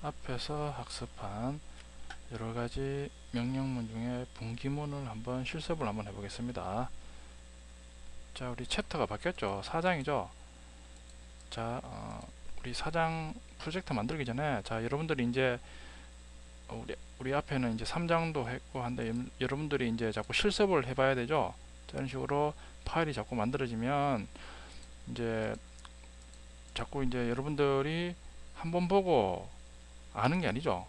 앞에서 학습한 여러가지 명령문 중에 분기문을 한번 실습을 한번 해보겠습니다. 자, 우리 챕터가 바뀌었죠. 4장이죠. 자, 우리 4장 프로젝트 만들기 전에, 자, 여러분들이 이제 우리 앞에는 이제 3장도 했고 한데, 여러분들이 이제 자꾸 실습을 해봐야 되죠. 자, 이런 식으로 파일이 자꾸 만들어지면 이제 자꾸 이제 여러분들이 한번 보고 아는 게 아니죠.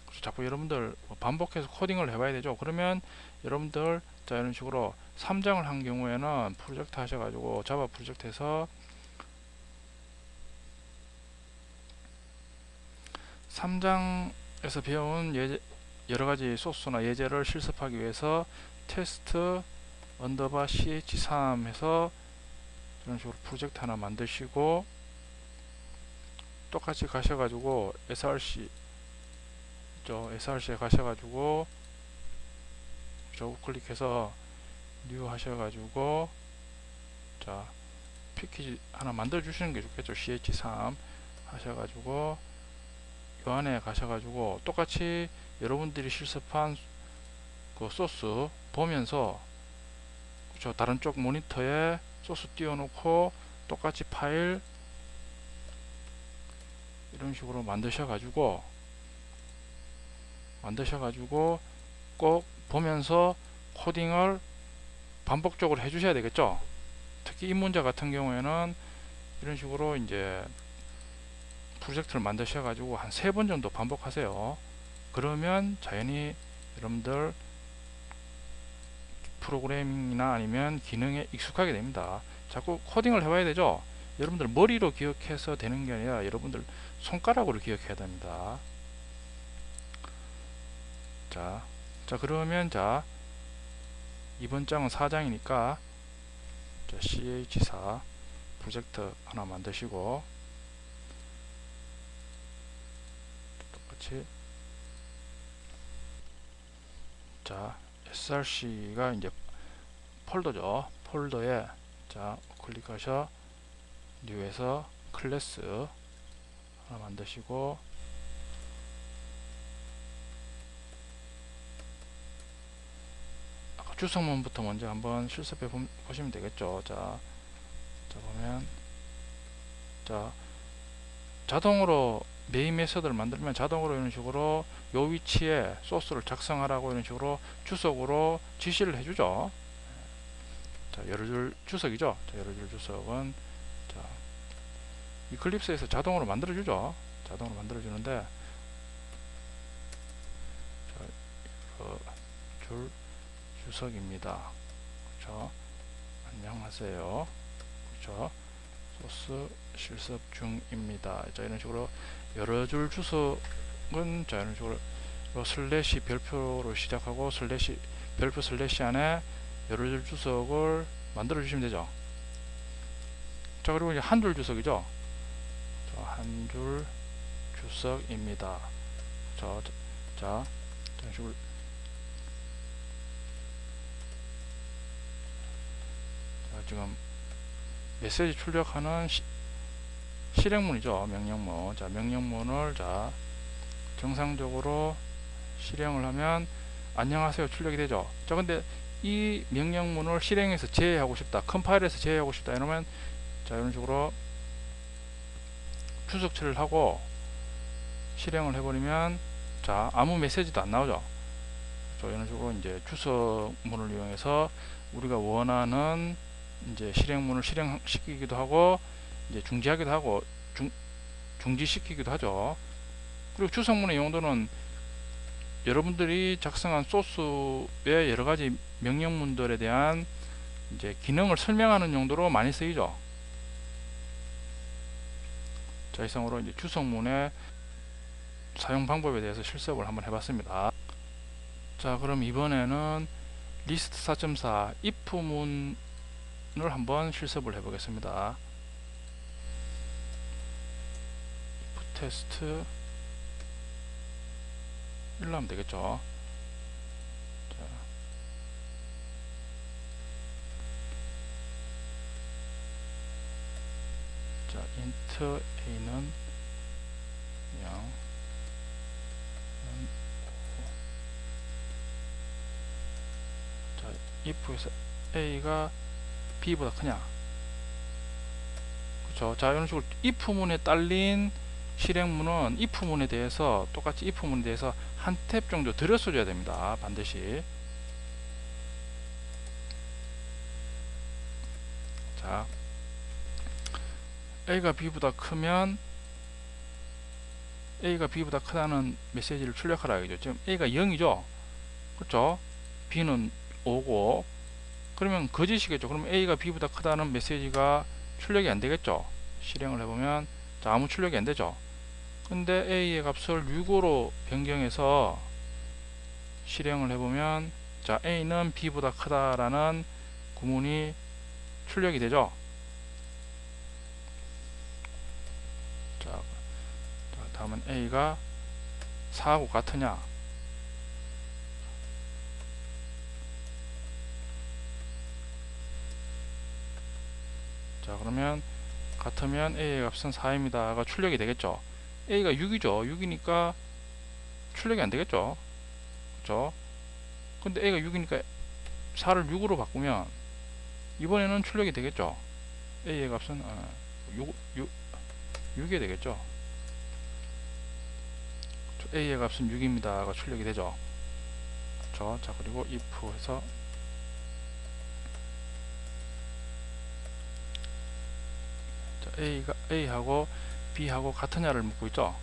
그래서 자꾸 여러분들 반복해서 코딩을 해봐야 되죠. 그러면 여러분들 자, 이런 식으로 3장을 한 경우에는 프로젝트 하셔가지고 자바 프로젝트에서 3장에서 배운 여러가지 소스나 예제를 실습하기 위해서 테스트 언더바 ch3 해서 이런 식으로 프로젝트 하나 만드시고, 똑같이 가셔가지고 src src에 가셔가지고 우클릭해서 뉴 하셔가지고, 자, 패키지 하나 만들어 주시는 게 좋겠죠. ch3 하셔가지고 요 안에 가셔가지고 똑같이 여러분들이 실습한 그 소스 보면서, 그렇죠, 다른 쪽 모니터에 소스 띄워놓고 똑같이 파일 이런 식으로 만드셔가지고 꼭 보면서 코딩을 반복적으로 해주셔야 되겠죠. 특히 이 문제 같은 경우에는 이런 식으로 이제 프로젝트를 만드셔가지고 한 3번 정도 반복하세요. 그러면 자연히 여러분들 프로그래밍이나 아니면 기능에 익숙하게 됩니다. 자꾸 코딩을 해봐야 되죠. 여러분들 머리로 기억해서 되는 게 아니라 여러분들 손가락으로 기억해야 됩니다. 자 그러면 자, 이번 장은 4장이니까 ch4 프로젝트 하나 만드시고, 똑같이 자, src가 이제 폴더죠. 폴더에 자, 클릭하셔 뉴에서 클래스 하나 만드시고, 아까 주성문부터 먼저 한번 실습해 보시면 되겠죠. 자 보면 자, 자동으로 메인 메서드를 만들면 자동으로 이런 식으로 요 위치에 소스를 작성하라고 이런 식으로 주석으로 지시를 해주죠. 자, 여러 줄 주석이죠. 자, 여러 줄 주석은 자, 이클립스에서 자동으로 만들어주죠. 자동으로 만들어주는데, 자, 여러 줄 주석입니다. 그렇죠? 안녕하세요. 그렇죠? 소스 실습 중입니다. 자, 이런 식으로 여러 줄 주석은 자, 이런 식으로 슬래시 별표로 시작하고 슬래시 별표 슬래시 안에 여러 줄 주석을 만들어 주시면 되죠. 자, 그리고 이제 한 줄 주석이죠. 한 줄 주석입니다. 자, 이런 식으로 자, 지금 메시지 출력하는 실행문이죠. 명령문. 자, 명령문을 자, 정상적으로 실행을 하면 안녕하세요 출력이 되죠. 자, 근데 이 명령문을 실행해서 제외하고 싶다, 컴파일해서 제외하고 싶다 이러면 자, 이런 식으로 주석 처리를 하고 실행을 해버리면 자, 아무 메시지도 안 나오죠. 자, 이런 식으로 이제 주석문을 이용해서 우리가 원하는 이제 실행문을 실행시키기도 하고 이제 중지하기도 하고 중지시키기도 하죠. 그리고 주석문의 용도는 여러분들이 작성한 소스의 여러가지 명령문들에 대한 이제 기능을 설명하는 용도로 많이 쓰이죠. 자, 이상으로 이제 주석문의 사용 방법에 대해서 실습을 한번 해봤습니다. 자, 그럼 이번에는 리스트 4.4 if문을 한번 실습을 해보겠습니다. if 테스트 1로 하면 되겠죠. 자, int a는 if에서 a가 b보다 크냐. 그렇죠. 자, 이런 식으로 if문에 딸린 실행문은 if문에 대해서 똑같이 if문에 대해서 한 탭 정도 들여서 줘야 됩니다. 반드시. 자, a가 b보다 크면 a가 b보다 크다는 메시지를 출력하라 이거죠. 지금 a가 0이죠. 그렇죠. b는 5고 그러면 거짓이겠죠. 그러면 a가 b보다 크다는 메시지가 출력이 안 되겠죠. 실행을 해보면 자, 아무 출력이 안 되죠. 근데 a의 값을 6으로 변경해서 실행을 해보면 자, a는 b보다 크다라는 구문이 출력이 되죠. 자, 다음은 a가 4하고 같으냐. 자, 그러면 같으면 a의 값은 4입니다가 출력이 되겠죠. a가 6이죠. 6이니까 출력이 안 되겠죠. 그렇죠? 근데 a가 6이니까 4를 6으로 바꾸면 이번에는 출력이 되겠죠. a의 값은 6이 되겠죠. a의 값은 6입니다가 출력이 되죠. 그렇죠? 자, 그리고 if 해서 a가 a하고 b하고 같으냐를 묻고 있죠.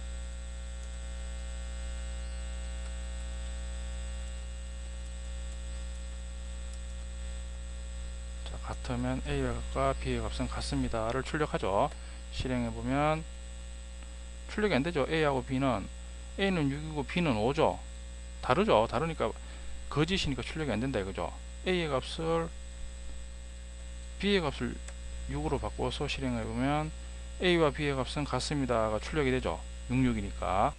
자, 같으면 a가 b의 값은 같습니다를 출력하죠. 실행해 보면 출력이 안 되죠. a하고 b는 a는 6이고 b는 5죠. 다르죠. 다르니까 거짓이니까 출력이 안 된다 이거죠. a의 값을 b의 값을 6으로 바꿔서 실행해 보면 a와 b의 값은 같습니다가 출력이 되죠. 66이니까.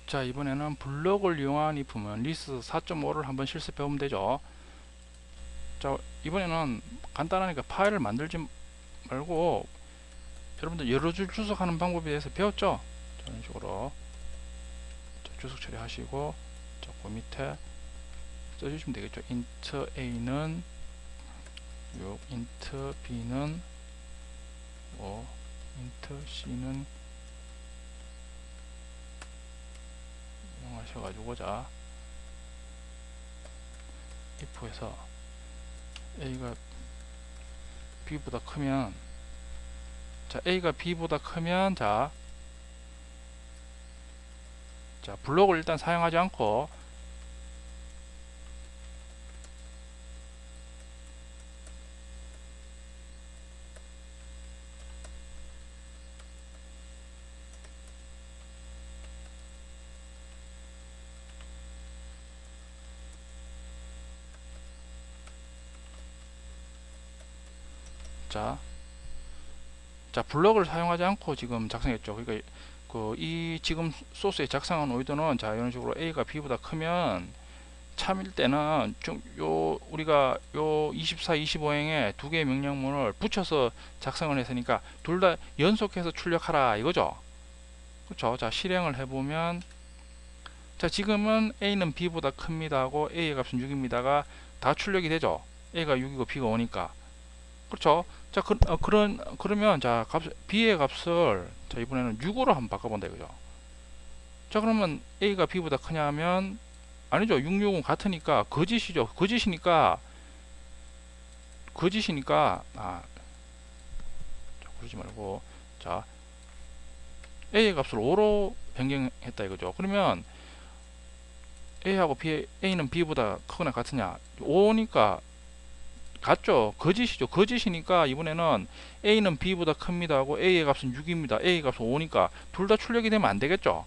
자, 이번에는 블럭을 이용한 if문 리스트 4.5를 한번 실습해 보면 되죠. 자, 이번에는 간단하니까 파일을 만들지 말고 여러분들 여러 줄 주석하는 방법에 대해서 배웠죠. 이런 식으로 자, 주석 처리하시고 자, 그 밑에 써주시면 되겠죠. int a는 6, int b는 5, int c는 하셔가지고 자, if에서 a가 b보다 크면 자, a가 b보다 크면 자, 블록을 일단 사용하지 않고 자, 블럭을 사용하지 않고 지금 작성했죠. 그러니까 이 지금 소스에 작성한 의도는 자, 이런 식으로 a가 b보다 크면 참일 때는 좀 우리가 요 24, 25행에 두 개의 명령문을 붙여서 작성을 했으니까 둘 다 연속해서 출력하라 이거죠. 그렇죠. 자, 실행을 해보면 자, 지금은 a는 b보다 큽니다 하고 a의 값은 6입니다가 다 출력이 되죠. a가 6이고 b가 5니까. 그렇죠. 자, 그러면 자, b의 값을 자, 이번에는 6으로 한번 바꿔본다 이거죠. 자, 그러면 a가 b보다 크냐 하면 아니죠. 6, 6은 같으니까 거짓이죠. 거짓이니까 자, 그러지 말고 자, a의 값을 5로 변경했다 이거죠. 그러면 a하고 a는 b보다 크거나 같으냐? 5니까 같죠. 거짓이죠. 거짓이니까 이번에는 a는 b보다 큽니다 하고 a의 값은 6입니다. a의 값은 5니까 둘 다 출력이 되면 안 되겠죠.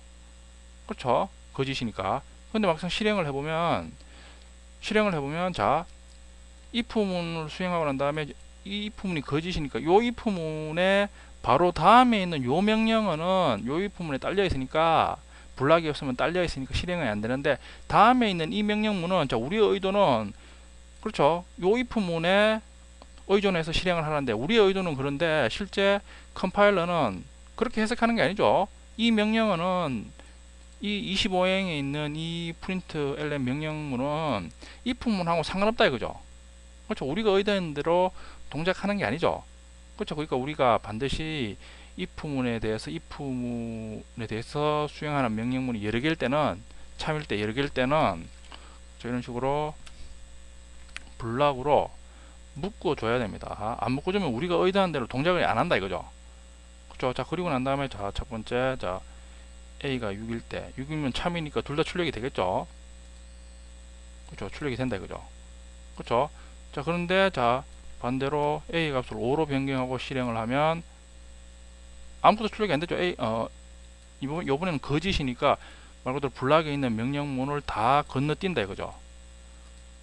그렇죠. 거짓이니까. 근데 막상 실행을 해보면 자, if문을 수행하고 난 다음에 이 if문이 거짓이니까 요 if문에 바로 다음에 있는 요 명령어는 요 if문에 딸려 있으니까 블락이 없으면 딸려 있으니까 실행이 안 되는데 다음에 있는 이 명령문은 자, 우리의 의도는 그렇죠. 요 if문에 의존해서 실행을 하는데 우리의 의도는 그런데 실제 컴파일러는 그렇게 해석하는 게 아니죠. 이 명령어는 이 25행에 있는 이 print ln 명령문은 if문하고 상관없다 이거죠. 그렇죠. 우리가 의도한 대로 동작하는 게 아니죠. 그렇죠. 그러니까 우리가 반드시 if문에 대해서 수행하는 명령문이 여러 개일 때는, 참일 때 여러 개일 때는 이런 식으로 블락으로 묶어줘야 됩니다. 안 묶어주면 우리가 의도한 대로 동작을 안 한다 이거죠. 그렇죠. 자, 그리고 난 다음에 자, 첫 번째, 자, A가 6일 때, 6이면 참이니까 둘 다 출력이 되겠죠. 그렇죠. 출력이 된다 이거죠. 그렇죠. 자, 그런데 자, 반대로 A 값을 5로 변경하고 실행을 하면 아무것도 출력이 안 되죠. 요번에는 거짓이니까 말 그대로 블락에 있는 명령문을 다 건너뛴다 이거죠.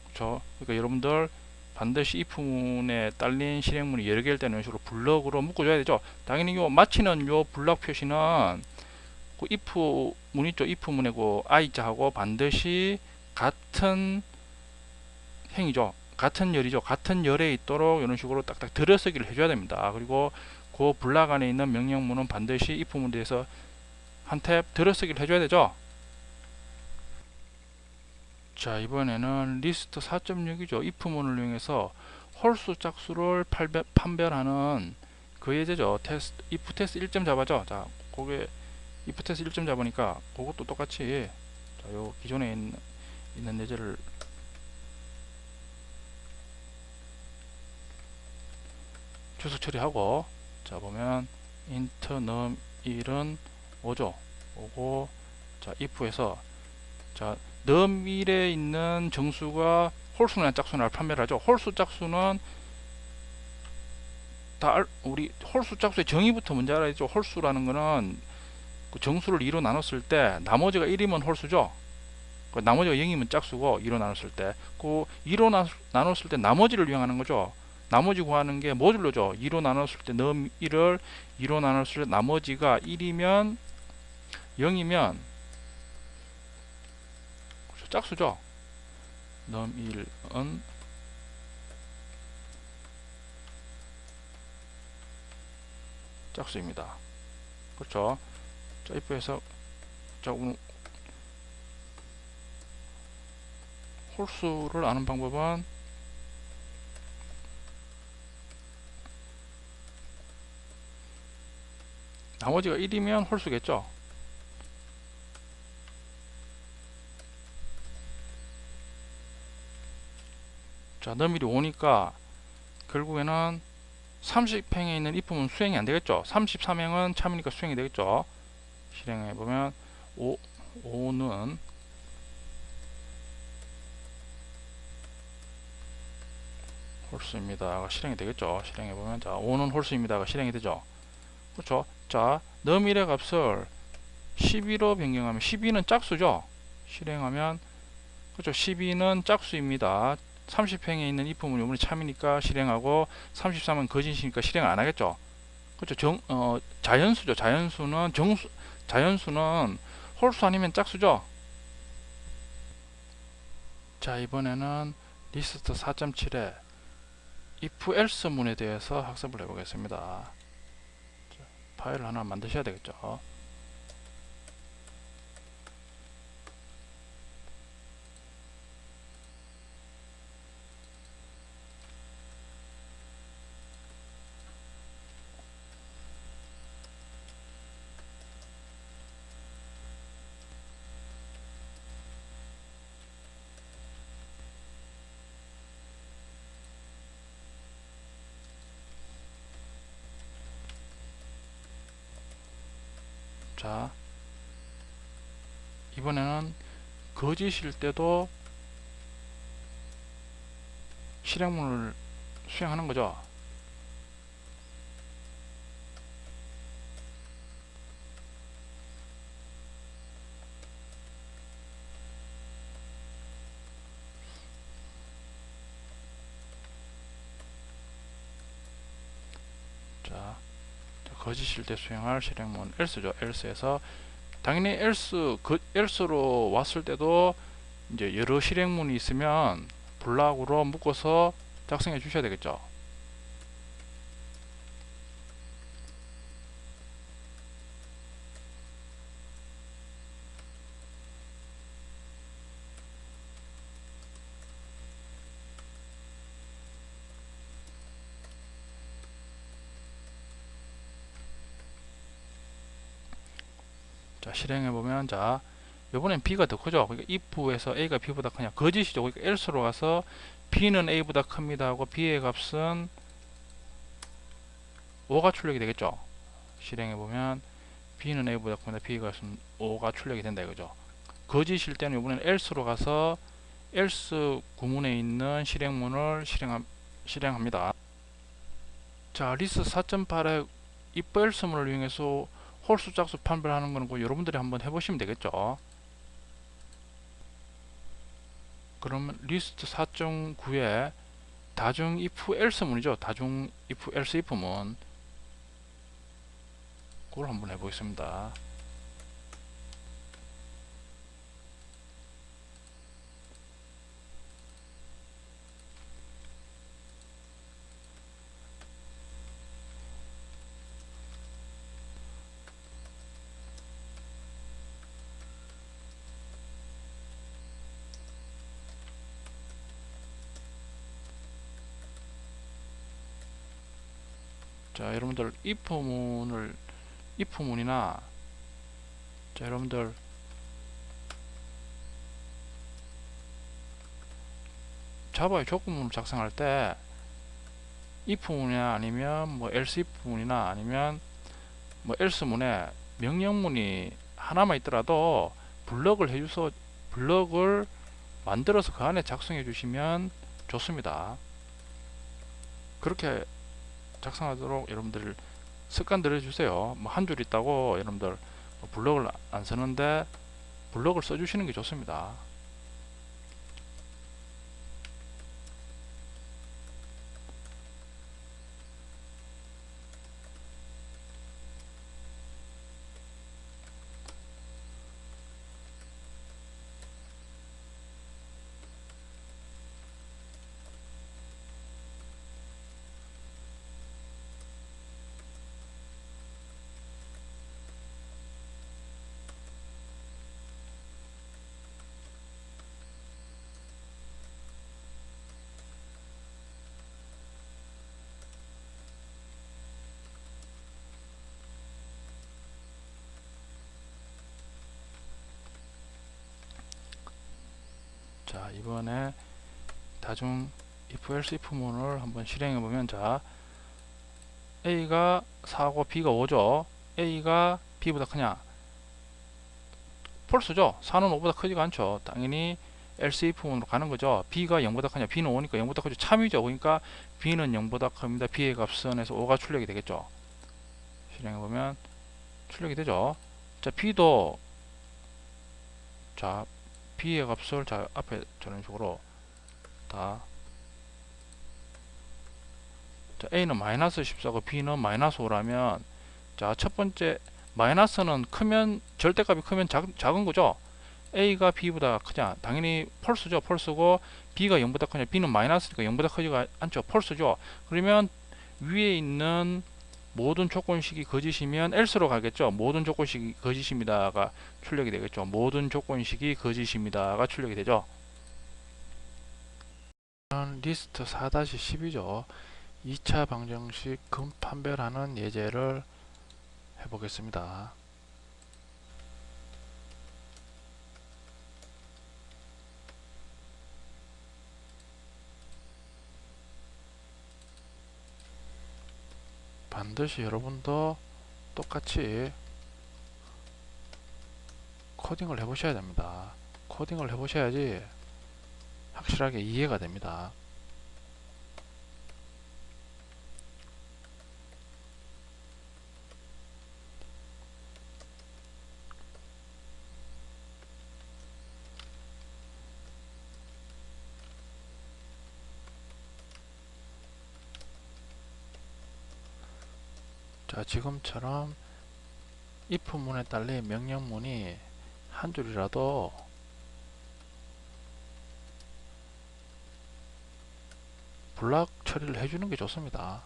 그렇죠. 그러니까 여러분들 반드시 if문에 딸린 실행문이 여러 개일 때는 이런 식으로 블럭으로 묶어줘야 되죠. 당연히 요 마치는 요 블럭 표시는 그 if 문 있죠. if문의 그 i자하고 반드시 같은 행이죠. 같은 열이죠. 같은 열에 있도록 이런 식으로 딱딱 들여쓰기를 해줘야 됩니다. 그리고 그 블락 안에 있는 명령문은 반드시 if문에 대해서 한 탭 들여쓰기를 해줘야 되죠. 자, 이번에는 리스트 4.6이죠. if문을 이용해서 홀수 짝수를 판별하는 그 예제죠. 테스트, if 테스트 1점 잡아죠. 자, 그게 if 테스트 1점 잡으니까 그것도 똑같이, 자, 요 기존에 있는 예제를 주소 처리하고, 자, 보면 int num1은 5죠. 5고, 자, if에서, 자, num1에 있는 정수가 홀수나 짝수나 판별을 하죠. 홀수 짝수는 다 우리 홀수 짝수의 정의부터 먼저 알아야죠. 홀수라는 거는 그 정수를 2로 나눴을 때 나머지가 1이면 홀수죠. 그 나머지가 0이면 짝수고, 2로 나눴을 때 그 2로 나눴을 때 나머지를 이용하는 거죠. 나머지 구하는 게 모듈로죠. 2로 나눴을 때 num1을 2로 나눴을 때 나머지가 1이면 0이면 짝수죠. num1은 짝수입니다. 그렇죠. 자, if에서, 자, 홀수를 아는 방법은 나머지가 1이면 홀수겠죠. 자, num1이 5니까 결국에는 30행에 있는 if문 수행이 안 되겠죠. 33행은 참이니까 수행이 되겠죠. 실행해 보면 5는 홀수입니다가 실행이 되겠죠. 실행해 보면, 자, 5는 홀수입니다가 실행이 되죠. 그렇죠. 자, num1의 값을 12로 변경하면 12는 짝수죠. 실행하면, 그렇죠. 12는 짝수입니다. 30행에 있는 if문 요번에 참이니까 실행하고, 33은 거짓이니까 실행 안 하겠죠. 그렇죠. 자연수죠. 자연수는 홀수 아니면 짝수죠. 자, 이번에는 리스트 4.7에 if else 문에 대해서 학습을 해보겠습니다. 자, 파일을 하나 만드셔야 되겠죠. 자, 이번에는 거짓일 때도 실행문을 수행하는 거죠. 자, 거짓일 때 수행할 실행문 else죠. else에서 당연히 else로 왔을 때도 이제 여러 실행문이 있으면 블락으로 묶어서 작성해 주셔야 되겠죠. 자, 실행해보면, 자, 요번엔 B가 더 크죠. 그러니까 if에서 A가 B보다 크냐. 거짓이죠. 그러니까 else로 가서 B는 A보다 큽니다 하고 B의 값은 5가 출력이 되겠죠. 실행해보면 B는 A보다 큽니다. B의 값은 5가 출력이 된다 이거죠. 거짓일 때는 이번엔 else로 가서 else 구문에 있는 실행문을 실행합니다. 자, 리스 4.8의 if else문을 이용해서 홀수 짝수 판별하는 거는 여러분들이 한번 해보시면 되겠죠. 그러면 리스트 4.9에 다중 if else문이죠. 다중 if else if문, 그걸 한번 해보겠습니다. 자, 여러분들 if문이나 자, 여러분들 자바의 조건문을 작성할 때 if문이나 아니면 뭐 else if문이나 아니면 뭐 else문에 명령문이 하나만 있더라도 블럭을 만들어서 그 안에 작성해 주시면 좋습니다. 그렇게 작성하도록 여러분들 습관 들여주세요. 뭐 한 줄 있다고 여러분들 블럭을 안 쓰는데 블럭을 써주시는 게 좋습니다. 자, 이번에 다중 if else if문을 한번 실행해 보면, 자, A가 4고 B가 5죠. A가 B보다 크냐? 폴스죠. 4는 5보다 크지가 않죠. 당연히 else if문으로 가는 거죠. B가 0보다 크냐? B는 5니까 0보다 크죠. 참이죠. 그러니까 B는 0보다 큽니다. B의 값은 해서 5가 출력이 되겠죠. 실행해 보면 출력이 되죠. 자, B도, 자, B의 값을, 자, 앞에 저런 식으로 다, 자, A는 마이너스 14고 B는 마이너스 5라면, 자, 첫 번째 마이너스는 크면, 절대값이 크면 작은 거죠. A가 B보다 크냐? 당연히 펄스죠. 펄스고 B가 0보다 크냐? B는 마이너스니까 0보다 크지가 않죠. 펄스죠. 그러면 위에 있는 모든 조건식이 거짓이면 else로 가겠죠. 모든 조건식이 거짓입니다가 출력이 되겠죠. 모든 조건식이 거짓입니다가 출력이 되죠. 리스트 4-12죠. 2차 방정식 근판별하는 예제를 해보겠습니다. 반드시 여러분도 똑같이 코딩을 해보셔야 됩니다. 코딩을 해보셔야지 확실하게 이해가 됩니다. 자, 지금처럼 if문에 딸린 명령문이 한 줄이라도 블락 처리를 해주는 게 좋습니다.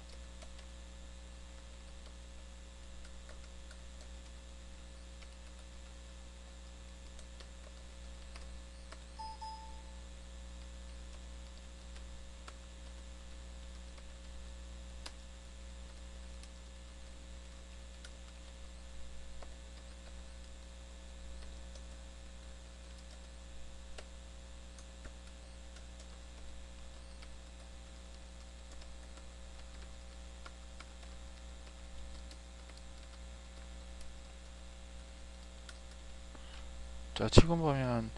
자, 지금 보면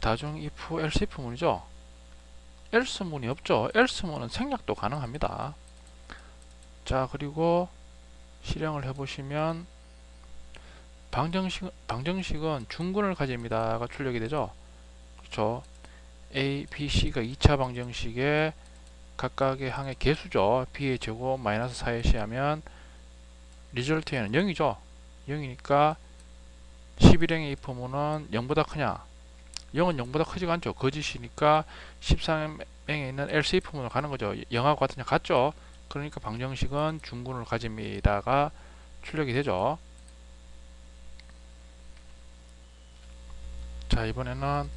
다중 if else if 문이죠. else 문이 없죠. else 문은 생략도 가능합니다. 자, 그리고 실행을 해보시면 방정식은 중근을 가집니다가 출력이 되죠. 그렇죠. A, B, C가 2차 방정식의 각각의 항의 개수죠. B의 제곱 마이너스 4의 시하면 리절트에는 0이죠. 0이니까 11행의 if문은 0보다 크냐? 0은 0보다 크지가 않죠. 거짓이니까 13행에 있는 else if문으로 가는 거죠. 0하고 같으냐? 같죠. 그러니까 방정식은 중근을 가집니다가 출력이 되죠. 자, 이번에는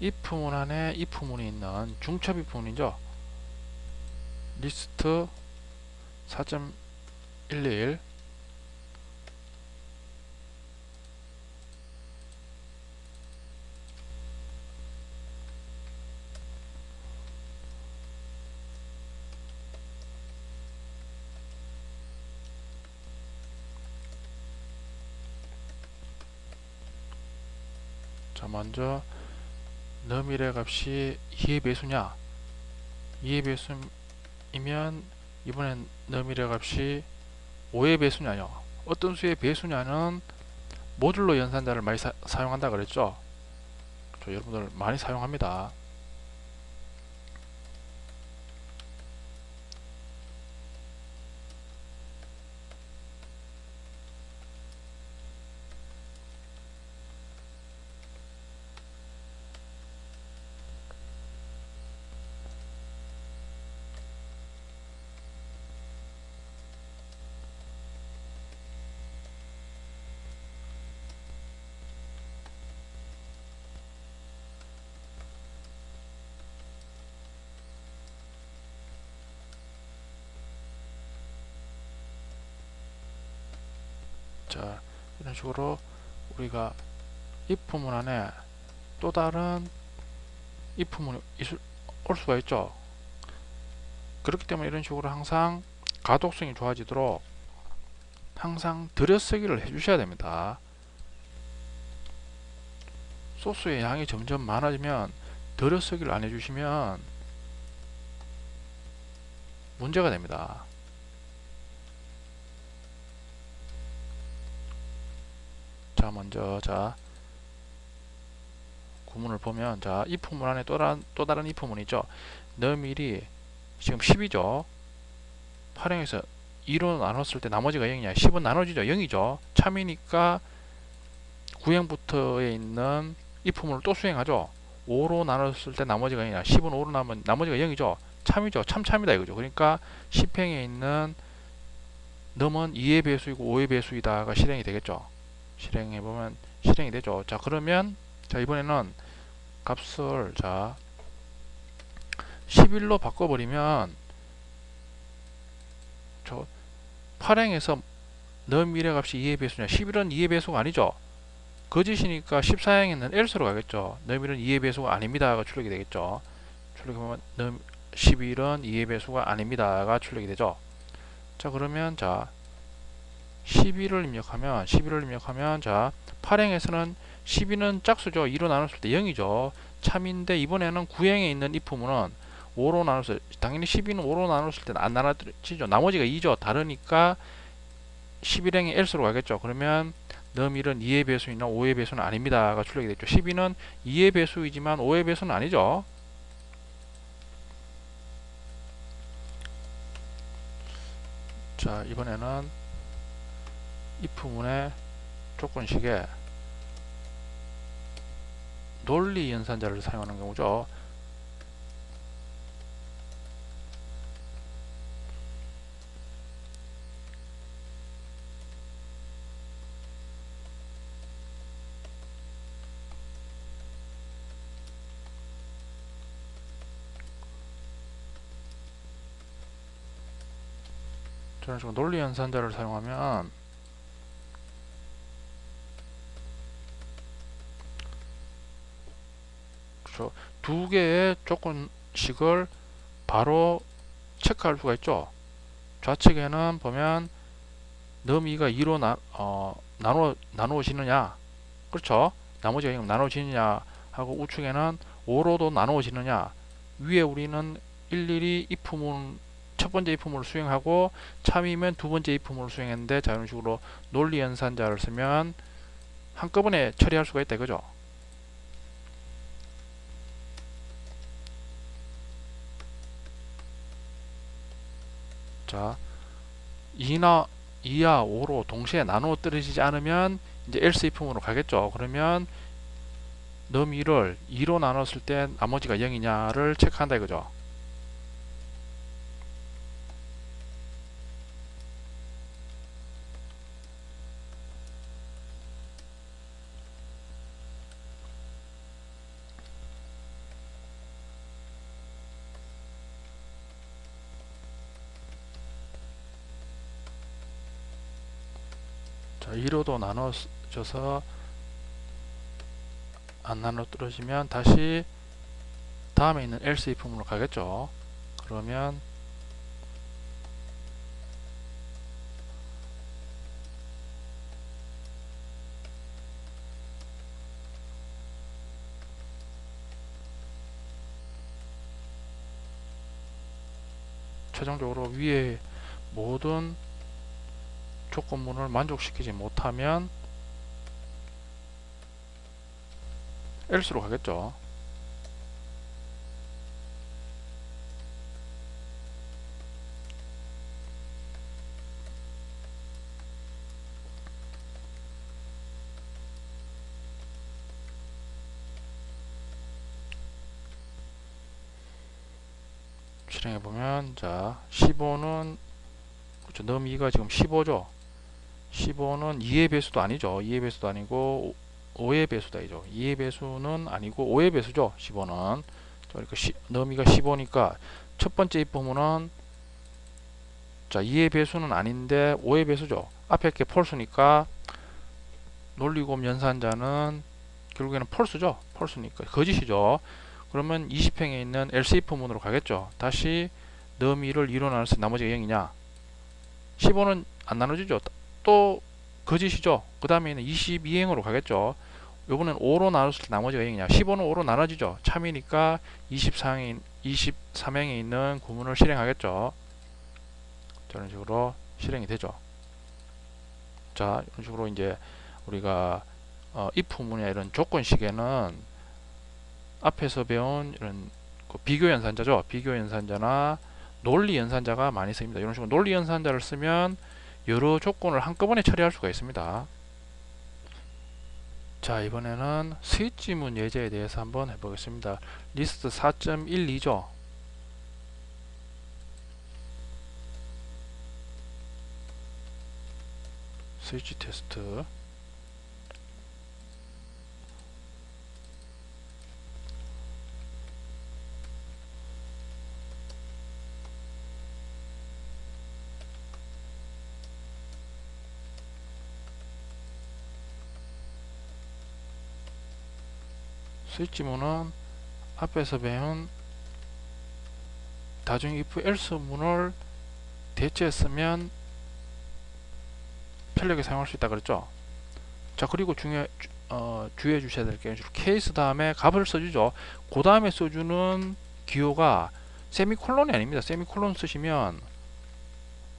if문 안에 if문이 있는 중첩 if문이죠. 리스트 4.11 자, 먼저 너미래 값이 2의 배수냐? 2의 배수이면 이번엔 너미래 값이 5의 배수냐요. 어떤 수의 배수냐는 모듈로 연산자를 많이 사용한다 그랬죠. 여러분들 많이 사용합니다. 자, 이런 식으로 우리가 if문 안에 또 다른 if문이 올 수가 있죠. 그렇기 때문에 이런 식으로 항상 가독성이 좋아지도록 항상 들여쓰기를 해주셔야 됩니다. 소스의 양이 점점 많아지면 들여쓰기를 안 해주시면 문제가 됩니다. 자, 먼저 구문을 보면 if문 안에 또 다른 if문이 있죠. 너밀이 지금 10이죠. 활용해서 2로 나눴을 때 나머지가 0이냐? 10은 나눠지죠. 0이죠. 참이니까 구행부터에 있는 if문을 또 수행하죠. 5로 나눴을 때 나머지가 0이냐? 10은 5로 나면 나머지가 0이죠. 참이죠. 참이다 이거죠. 그러니까 10행에 있는 넘은 2의 배수이고 5의 배수이다가 실행이 되겠죠. 실행해보면 실행이 되죠. 자, 그러면 이번에는 값을 11로 바꿔버리면 8행에서 너 미래값이 2의 배수냐? 11은 2의 배수가 아니죠. 거짓이니까 14행에는 else로 가겠죠. 너 미래는 2의 배수가 아닙니다가 출력이 되겠죠. 출력해보면 11은 2의 배수가 아닙니다가 출력이 되죠. 자, 그러면 11을 입력하면 8행에서는 12는 짝수죠. 2로 나눴을 때 0이죠. 참인데 이번에는 9행에 있는 if문은 5로 나눴을 때 당연히 12는 5로 나눴을 때 안 나눠지죠. 나머지가 2죠. 다르니까 11행이 else로 가겠죠. 그러면 너밀은 2의 배수이나 5의 배수는 아닙니다가 출력이 됐죠. 12는 2의 배수이지만 5의 배수는 아니죠. 자, 이번에는 if문의 조건식에 논리 연산자를 사용하는 경우죠. 저런 식으로 논리 연산자를 사용하면 그렇죠. 두 개의 조건식을 바로 체크할 수가 있죠. 좌측에는 보면 너미가 2로 나누어지느냐, 그렇죠. 나머지가 그냥 나눠지느냐 하고 우측에는 5로도 나누어지느냐. 위에 우리는 일일이 if문 첫 번째 if문을 수행하고 참이면 두 번째 if문을 수행했는데, 자 이런 식으로 논리 연산자를 쓰면 한꺼번에 처리할 수가 있다 이거죠. 자, 2나 2와 5로 동시에 나누어 떨어지지 않으면 이제 else if문으로 가겠죠. 그러면 너미를 2로 나눴을 때 나머지가 0이냐를 체크한다 이거죠. 자, 2로도 나눠져서 안 나눠 떨어지면 다시 다음에 있는 else if문으로 가겠죠. 그러면 최종적으로 위에 모든 조건문을 만족시키지 못하면 else로 가겠죠. 실행해보면, 자 15는 그렇죠. 너미가 지금 15죠. 15는 2의 배수도 아니죠. 2의 배수도 아니고 5의 배수다 이죠. 2의 배수는 아니고 5의 배수죠. 15는. 그러니까 너미가 15니까 첫 번째 입부문은, 자 2의 배수는 아닌데 5의 배수죠. 앞에 게 펄스니까 논리곱 연산자는 결국에는 펄스죠. 펄스니까 거짓이죠. 그러면 20행에 있는 else if문으로 가겠죠. 다시 너미를 2로 나눠서 나머지가 0이냐. 15는 안 나눠지죠. 또 거짓이죠. 그 다음에는 22행으로 가겠죠. 요번엔 5로 나눴을 때 나머지가 0이냐. 15는 5로 나눠지죠. 참이니까 23행에 있는 구문을 실행하겠죠. 저런 식으로 실행이 되죠. 자, 이런 식으로 이제 우리가 if문이나 이런 조건식에는 앞에서 배운 이런 비교 연산자죠. 비교 연산자나 논리 연산자가 많이 쓰입니다. 이런 식으로 논리 연산자를 쓰면 여러 조건을 한꺼번에 처리할 수가 있습니다. 자, 이번에는 스위치문 예제에 대해서 한번 해보겠습니다. 리스트 4.12죠. 스위치 테스트. 스위치문은 앞에서 배운 다중 if else 문을 대체했으면 편리하게 사용할 수 있다 그랬죠. 자, 그리고 주의해 주셔야 될 게 케이스 다음에 값을 써주죠. 그 다음에 써주는 기호가 세미콜론이 아닙니다. 세미콜론 쓰시면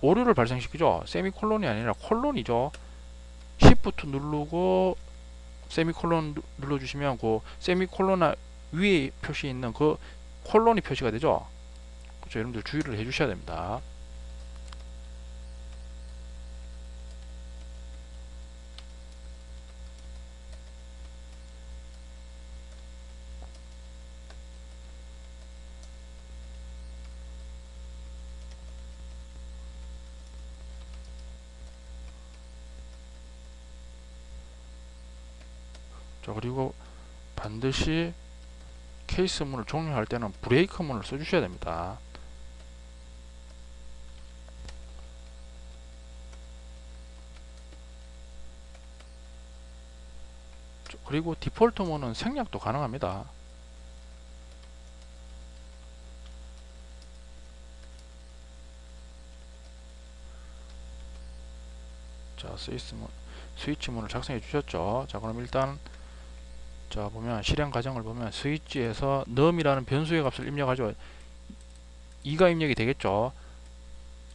오류를 발생시키죠. 세미콜론이 아니라 콜론이죠. Shift 누르고 세미콜론 눌러주시면 그 세미콜론 위에 표시 있는 그 콜론이 표시가 되죠. 그렇죠. 여러분들 주의를 해주셔야 됩니다. 자, 그리고 반드시 케이스문을 종료할 때는 브레이크문을 써주셔야 됩니다. 그리고 디폴트문은 생략도 가능합니다. 자, 스위치문을 작성해 주셨죠. 자, 그럼 일단 자, 보면 실행 과정을 보면 스위치에서 num이라는 변수의 값을 입력하죠. 2가 입력이 되겠죠.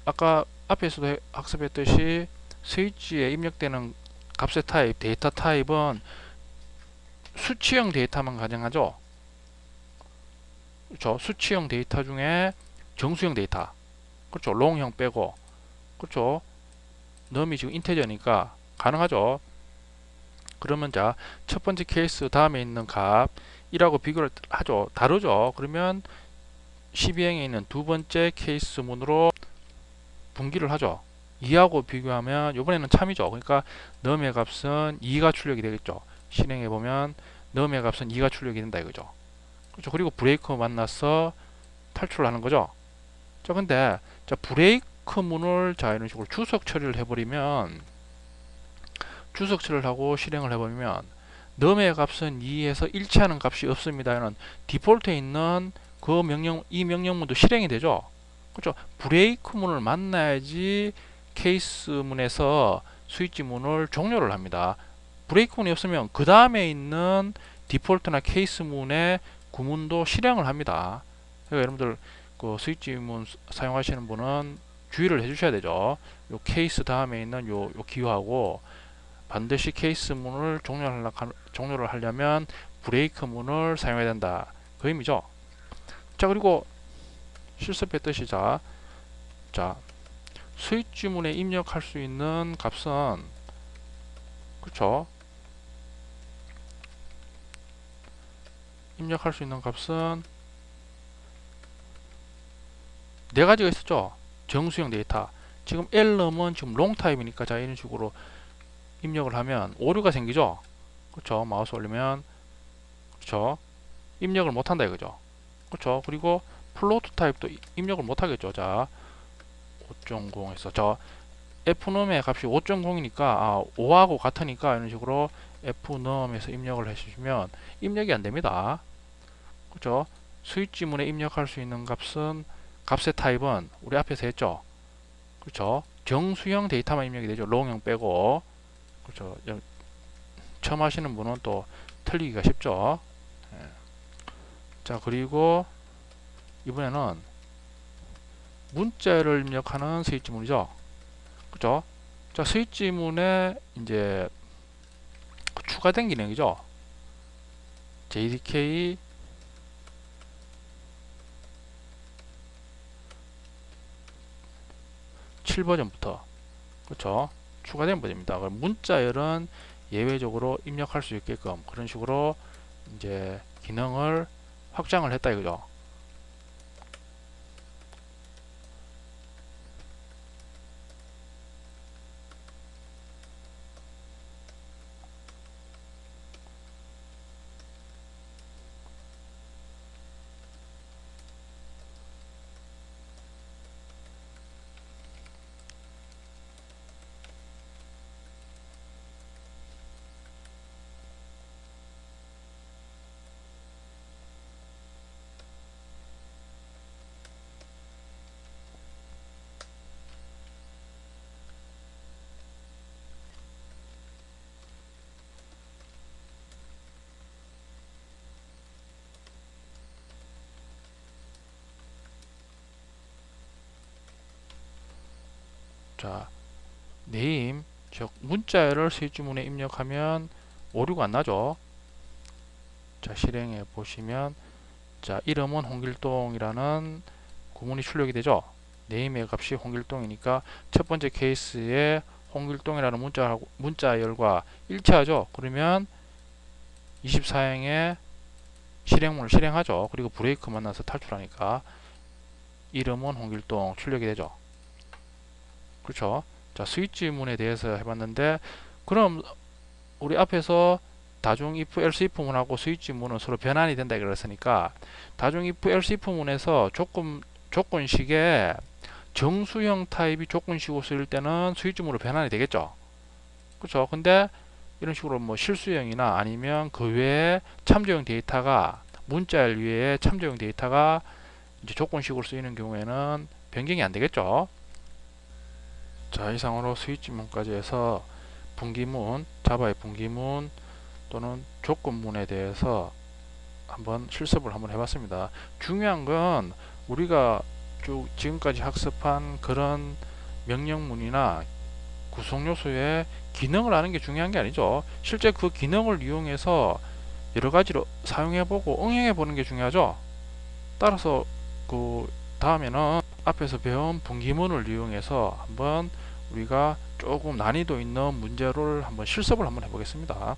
아까 앞에서도 학습했듯이 스위치에 입력되는 값의 타입, 데이터 타입은 수치형 데이터만 가정하죠. 그렇죠. 수치형 데이터 중에 정수형 데이터, 그렇죠. 롱형 빼고, 그렇죠. num이 지금 인테저니까 가능하죠. 그러면 자, 첫 번째 케이스 다음에 있는 값 1하고 비교를 하죠. 다르죠. 그러면 12행에 있는 두 번째 케이스 문으로 분기를 하죠. 2하고 비교하면 이번에는 참이죠. 그러니까 num의 값은 2가 출력이 되겠죠. 실행해 보면 num의 값은 2가 출력이 된다 이거죠. 그렇죠. 그리고 브레이크 만나서 탈출하는 거죠. 자, 근데 자, 브레이크 문을 자, 이런 식으로 주석 처리를 해버리면, 주석 처리를 하고 실행을 해버리면 num의 값은 2에서 일치하는 값이 없습니다. 이는 디폴트에 있는 그 명령, 이 명령문도 실행이 되죠. 그렇죠. 브레이크 문을 만나야지 케이스 문에서 스위치 문을 종료를 합니다. 브레이크 문이 없으면 그 다음에 있는 디폴트나 케이스 문의 구문도 실행을 합니다. 그러니까 여러분들 그 스위치 문 사용하시는 분은 주의를 해주셔야 되죠. 요 케이스 다음에 있는 요 기호하고 반드시 케이스 문을 종료를 하려면 브레이크 문을 사용해야 된다. 그 의미죠. 자, 그리고 실습했듯이 자, 스위치 문에 입력할 수 있는 값은, 그렇죠. 입력할 수 있는 값은 네 가지가 있었죠. 정수형 데이터. 지금 elrum은 지금 롱 타입이니까 자, 이런 식으로 입력을 하면 오류가 생기죠. 그렇죠. 마우스 올리면, 그렇죠. 입력을 못 한다 이거죠. 그렇죠. 그리고 플로트 타입도 입력을 못 하겠죠. 자, 5.0에서 저 fnum의 값이 5.0이니까 5하고 같으니까 이런 식으로 fnum에서 입력을 해주시면 입력이 안 됩니다. 그렇죠. 스위치 문에 입력할 수 있는 값의 타입은 우리 앞에서 했죠. 그렇죠. 정수형 데이터만 입력이 되죠. 롱형 빼고. 그렇죠. 처음 하시는 분은 또 틀리기가 쉽죠. 예. 자, 그리고 이번에는 문자를 입력하는 스위치 문이죠. 그죠? 자, 스위치 문에 이제 추가된 기능이죠. JDK 7버전부터, 그렇죠? 추가된 버전입니다. 그럼 문자열은 예외적으로 입력할 수 있게끔 그런 식으로 이제 기능을 확장을 했다 이거죠. 자, 네임, 즉 문자열을 스위치문에 입력하면 오류가 안 나죠. 자, 실행해 보시면 자, 이름은 홍길동이라는 구문이 출력이 되죠. 네임의 값이 홍길동이니까 첫 번째 케이스에 홍길동이라는 문자열과 일치하죠. 그러면 24행에 실행문을 실행하죠. 그리고 브레이크 만나서 탈출하니까 이름은 홍길동 출력이 되죠. 그렇죠. 자, 스위치 문에 대해서 해봤는데, 그럼 우리 앞에서 다중 if else if 문하고 스위치 문은 서로 변환이 된다 그랬으니까 다중 if else if 문에서 조건식에 정수형 타입이 조건식으로 쓰일 때는 스위치 문으로 변환이 되겠죠. 그렇죠. 근데 이런 식으로 뭐 실수형이나 아니면 그 외에 참조형 데이터가 문자열 위에 참조형 데이터가 이제 조건식으로 쓰이는 경우에는 변경이 안 되겠죠. 자, 이상으로 스위치문까지 해서 분기문, 자바의 분기문 또는 조건문에 대해서 한번 실습을 한번 해봤습니다. 중요한 건 우리가 쭉 지금까지 학습한 그런 명령문이나 구성 요소의 기능을 아는 게 중요한 게 아니죠. 실제 그 기능을 이용해서 여러 가지로 사용해보고 응용해보는 게 중요하죠. 따라서 그 다음에는 앞에서 배운 분기문을 이용해서 한번 우리가 조금 난이도 있는 문제를 한번 실습을 한번 해보겠습니다.